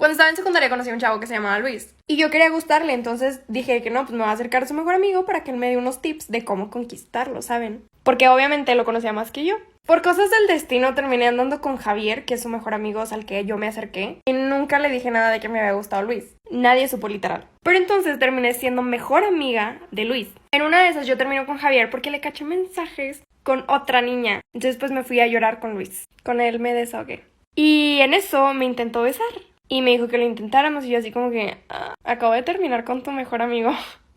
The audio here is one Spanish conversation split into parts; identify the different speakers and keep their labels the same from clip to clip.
Speaker 1: Cuando estaba en secundaria conocí a un chavo que se llamaba Luis. Y yo quería gustarle, entonces dije que no, pues me voy a acercar a su mejor amigo para que él me dé unos tips de cómo conquistarlo, ¿saben? Porque obviamente lo conocía más que yo. Por cosas del destino terminé andando con Javier, que es su mejor amigo, al que yo me acerqué. Y nunca le dije nada de que me había gustado Luis. Nadie supo literal. Pero entonces terminé siendo mejor amiga de Luis. En una de esas yo termino con Javier porque le caché mensajes con otra niña. Entonces pues me fui a llorar con Luis. Con él me desahogué. Y en eso me intentó besar. Y me dijo que lo intentáramos y yo así como que... acabo de terminar con tu mejor amigo.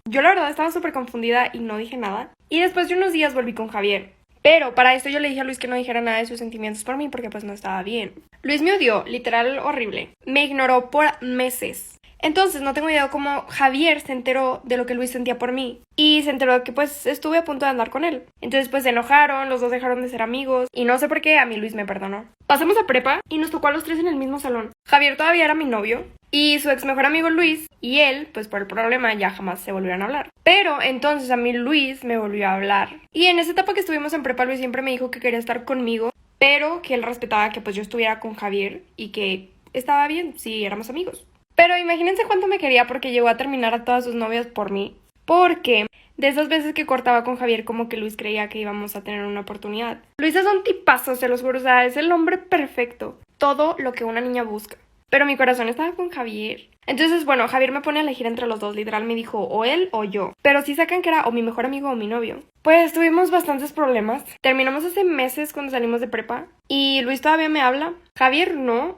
Speaker 1: Yo la verdad estaba súper confundida y no dije nada. Y después de unos días volví con Javier. Pero para esto yo le dije a Luis que no dijera nada de sus sentimientos por mí porque pues no estaba bien. Luis me odió, literal horrible. Me ignoró por meses. Entonces no tengo idea de cómo Javier se enteró de lo que Luis sentía por mí. Y se enteró de que pues estuve a punto de andar con él. Entonces pues se enojaron, los dos dejaron de ser amigos. Y no sé por qué a mí Luis me perdonó. Pasamos a prepa y nos tocó a los tres en el mismo salón. Javier todavía era mi novio. Y su ex mejor amigo Luis y él, pues por el problema ya jamás se volvieron a hablar. Pero entonces a mí Luis me volvió a hablar. Y en esa etapa que estuvimos en prepa Luis siempre me dijo que quería estar conmigo. Pero que él respetaba que pues yo estuviera con Javier y que estaba bien si éramos amigos. Pero imagínense cuánto me quería porque llegó a terminar a todas sus novias por mí. Porque de esas veces que cortaba con Javier como que Luis creía que íbamos a tener una oportunidad. Luis es un tipazo, se los juro, o sea, es el hombre perfecto. Todo lo que una niña busca. Pero mi corazón estaba con Javier. Entonces, bueno, Javier me pone a elegir entre los dos. Literal me dijo o él o yo. Pero sí sacan que era o mi mejor amigo o mi novio. Pues tuvimos bastantes problemas. Terminamos hace meses cuando salimos de prepa. Y Luis todavía me habla. Javier no,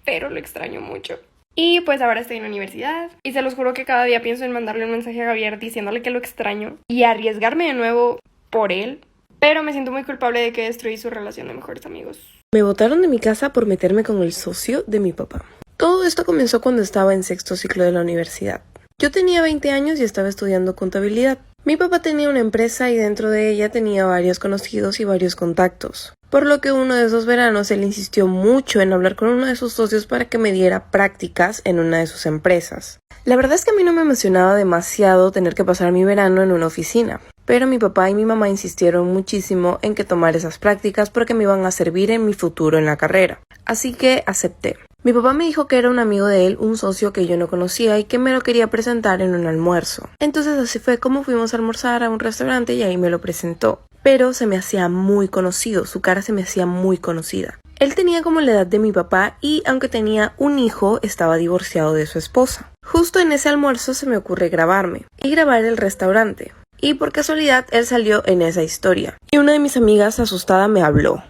Speaker 1: pero lo extraño mucho. Y pues ahora estoy en la universidad. Y se los juro que cada día pienso en mandarle un mensaje a Javier diciéndole que lo extraño. Y arriesgarme de nuevo por él. Pero me siento muy culpable de que destruí su relación de mejores amigos.
Speaker 2: Me botaron de mi casa por meterme con el socio de mi papá. Todo esto comenzó cuando estaba en sexto ciclo de la universidad. Yo tenía 20 años y estaba estudiando contabilidad. Mi papá tenía una empresa y dentro de ella tenía varios conocidos y varios contactos. Por lo que uno de esos veranos él insistió mucho en hablar con uno de sus socios para que me diera prácticas en una de sus empresas. La verdad es que a mí no me emocionaba demasiado tener que pasar mi verano en una oficina. Pero mi papá y mi mamá insistieron muchísimo en que tomara esas prácticas porque me iban a servir en mi futuro en la carrera. Así que acepté. Mi papá me dijo que era un amigo de él, un socio que yo no conocía y que me lo quería presentar en un almuerzo. Entonces así fue como fuimos a almorzar a un restaurante y ahí me lo presentó. Pero se me hacía muy conocido, su cara se me hacía muy conocida. Él tenía como la edad de mi papá y aunque tenía un hijo, estaba divorciado de su esposa. Justo en ese almuerzo se me ocurre grabarme y grabar el restaurante. Y por casualidad él salió en esa historia. Y una de mis amigas asustada me habló.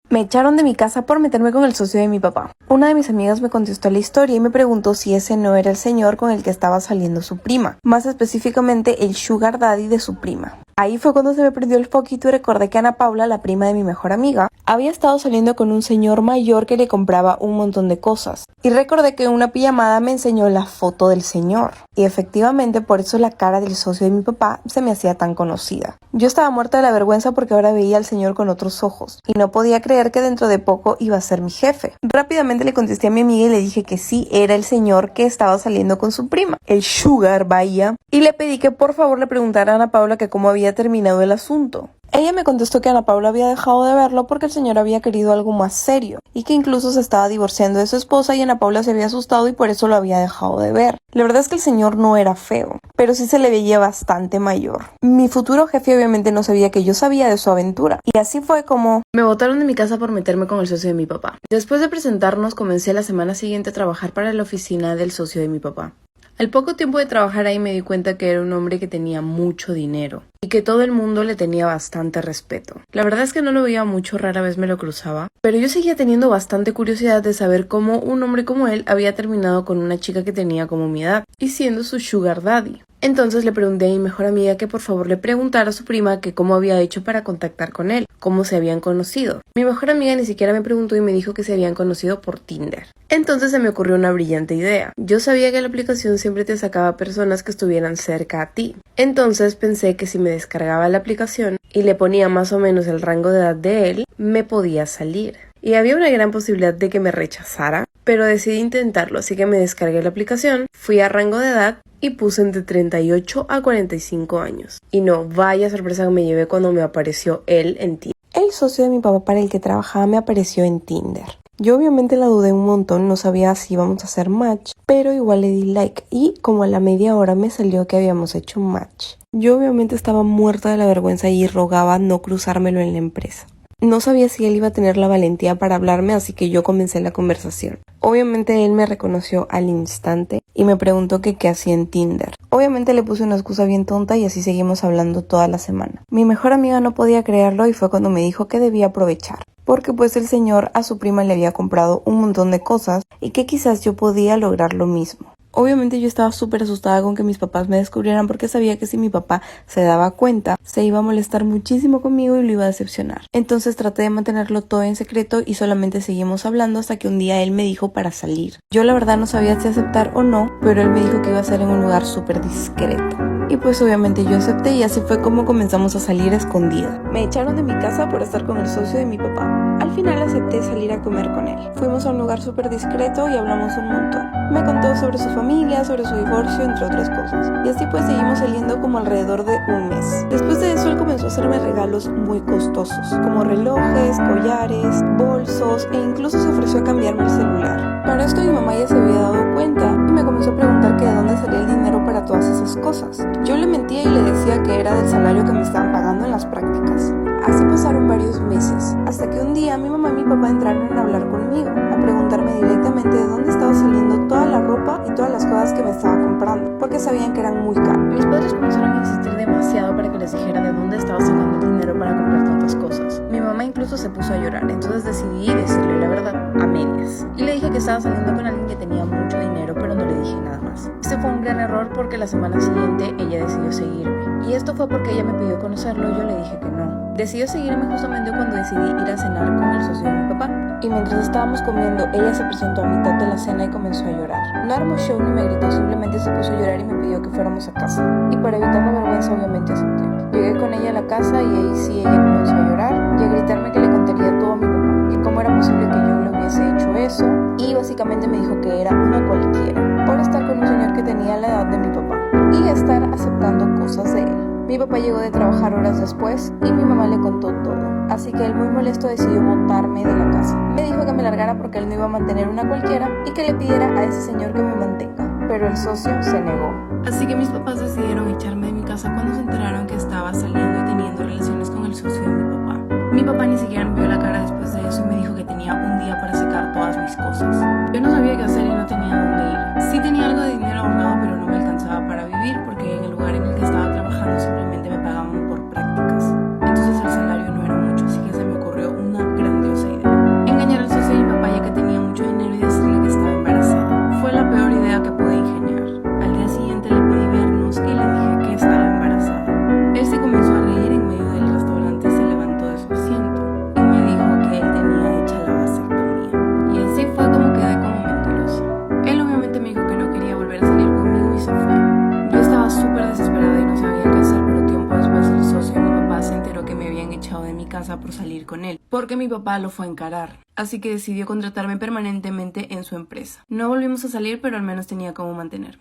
Speaker 2: Me echaron de mi casa por meterme con el socio de mi papá. Una de mis amigas me contestó la historia y me preguntó si ese no era el señor con el que estaba saliendo su prima. Más específicamente el sugar daddy de su prima. Ahí fue cuando se me prendió el foquito y recordé que Ana Paula, la prima de mi mejor amiga, había estado saliendo con un señor mayor que le compraba un montón de cosas. Y recordé que en una pijamada me enseñó la foto del señor. Y efectivamente por eso la cara del socio de mi papá se me hacía tan conocida. Yo estaba muerta de la vergüenza porque ahora veía al señor con otros ojos. Y no podía creer que dentro de poco iba a ser mi jefe. Rápidamente le contesté a mi amiga y le dije que sí, era el señor que estaba saliendo con su prima, el Sugar Bahía. Y le pedí que por favor le preguntara a Ana Paula que cómo había terminado el asunto. Ella me contestó que Ana Paula había dejado de verlo porque el señor había querido algo más serio y que incluso se estaba divorciando de su esposa y Ana Paula se había asustado y por eso lo había dejado de ver. La verdad es que el señor no era feo, pero sí se le veía bastante mayor. Mi futuro jefe obviamente no sabía que yo sabía de su aventura y así fue como me botaron de mi casa por meterme con el socio de mi papá. Después de presentarnos comencé la semana siguiente a trabajar para la oficina del socio de mi papá. Al poco tiempo de trabajar ahí me di cuenta que era un hombre que tenía mucho dinero y que todo el mundo le tenía bastante respeto. La verdad es que no lo veía mucho, rara vez me lo cruzaba, pero yo seguía teniendo bastante curiosidad de saber cómo un hombre como él había terminado con una chica que tenía como mi edad y siendo su sugar daddy. Entonces le pregunté a mi mejor amiga que por favor le preguntara a su prima que cómo había hecho para contactar con él, cómo se habían conocido. Mi mejor amiga ni siquiera me preguntó y me dijo que se habían conocido por Tinder. Entonces se me ocurrió una brillante idea. Yo sabía que la aplicación siempre te sacaba personas que estuvieran cerca a ti. Entonces pensé que si me descargaba la aplicación y le ponía más o menos el rango de edad de él, me podía salir. Y había una gran posibilidad de que me rechazara, pero decidí intentarlo, así que me descargué la aplicación, fui a rango de edad y puse entre 38 a 45 años. Y no, vaya sorpresa que me llevé cuando me apareció él en Tinder. El socio de mi papá para el que trabajaba me apareció en Tinder. Yo obviamente la dudé un montón, no sabía si íbamos a hacer match, pero igual le di like y como a la media hora me salió que habíamos hecho match. Yo obviamente estaba muerta de la vergüenza y rogaba no cruzármelo en la empresa. No sabía si él iba a tener la valentía para hablarme, así que yo comencé la conversación. Obviamente él me reconoció al instante y me preguntó que qué hacía en Tinder. Obviamente le puse una excusa bien tonta y así seguimos hablando toda la semana. Mi mejor amiga no podía creerlo y fue cuando me dijo que debía aprovechar, porque pues el señor a su prima le había comprado un montón de cosas y que quizás yo podía lograr lo mismo. Obviamente yo estaba súper asustada con que mis papás me descubrieran porque sabía que si mi papá se daba cuenta, se iba a molestar muchísimo conmigo y lo iba a decepcionar. Entonces traté de mantenerlo todo en secreto y solamente seguimos hablando hasta que un día él me dijo para salir. Yo la verdad no sabía si aceptar o no, pero él me dijo que iba a ser en un lugar súper discreto. Y pues obviamente yo acepté y así fue como comenzamos a salir a escondida. Me echaron de mi casa por estar con el socio de mi papá. Al final acepté salir a comer con él. Fuimos a un lugar súper discreto y hablamos un montón. Me contó sobre su familia, sobre su divorcio, entre otras cosas. Y así pues seguimos saliendo como alrededor de un mes. Después de eso él comenzó a hacerme regalos muy costosos, como relojes, collares, bolsos e incluso se ofreció a cambiarme el celular. Para esto mi mamá ya se había dado cuenta y me comenzó a preguntar que de dónde salía el dinero para todas esas cosas. Yo le mentía y le decía que era del salario que me estaban pagando en las prácticas. Así pasaron varios meses, hasta que un día mi mamá y mi papá entraron a hablar conmigo, a preguntarme directamente de dónde estaba saliendo toda la ropa y todas las cosas que me estaba comprando, porque sabían que eran muy caras. Mis padres comenzaron a insistir demasiado para que les dijera de dónde estaba sacando el dinero para comprar tantas cosas. Mi mamá incluso se puso a llorar, entonces decidí decirle la verdad, a medias. Y le dije que estaba saliendo con alguien que tenía mucho dinero, pero no le dije nada más. Este fue un gran error porque la semana siguiente ella decidió seguirme. Y esto fue porque ella me pidió conocerlo y yo le dije que no. Decidió seguirme justamente cuando decidí ir a cenar con el socio de mi papá. Y mientras estábamos comiendo, ella se presentó a mitad de la cena y comenzó a llorar. No armó show ni me gritó, simplemente se puso a llorar y me pidió que fuéramos a casa. Y para evitar la vergüenza, obviamente acepté. Llegué con ella a la casa y ahí sí ella comenzó a llorar y a gritarme que le contaría todo a mi papá. Y cómo era posible que yo le hubiese hecho eso. Y básicamente me dijo que era una cualquiera por estar con un señor que tenía la edad de mi papá y estar aceptando cosas de él. Mi papá llegó de trabajar horas después y mi mamá le contó todo, así que él muy molesto decidió botarme de la casa. Me dijo que me largara porque él no iba a mantener una cualquiera y que le pidiera a ese señor que me mantenga, pero el socio se negó. Así que mis papás decidieron echarme de mi casa cuando se enteraron que estaba saliendo y teniendo relaciones con el socio de mi papá. Mi papá ni siquiera me vio la cara después de eso y me dijo que tenía un día para sacar todas mis cosas. Yo no sabía qué hacer y no tenía dónde ir. Sí tenía algo de dinero ahorrado, pero no me alcanzaba para vivir porque en el lugar en el que estaba trabajando simplemente me pagaban por prácticas. Entonces el salario no era mucho, así que se me ocurrió una grandiosa idea. Engañar al socio de mi papá ya que tenía mucho dinero y decirle que estaba embarazada. Fue la peor idea que pude ingeniar. Al día siguiente le pedí vernos y le dije que estaba embarazada. Él se comenzó a reír en medio del restaurante y se levantó de su asiento y me dijo que él tenía hecha la vasectomía. Y así fue como quedé como mentirosa. Él obviamente me dijo que no quería volver a salir conmigo y se fue. Yo estaba súper desesperada y no sabía qué hacer, pero tiempo después el socio de mi papá se enteró que me habían echado de mi casa por salir con él, porque mi papá lo fue a encarar. Así que decidió contratarme permanentemente en su empresa. No volvimos a salir, pero al menos tenía cómo mantenerme.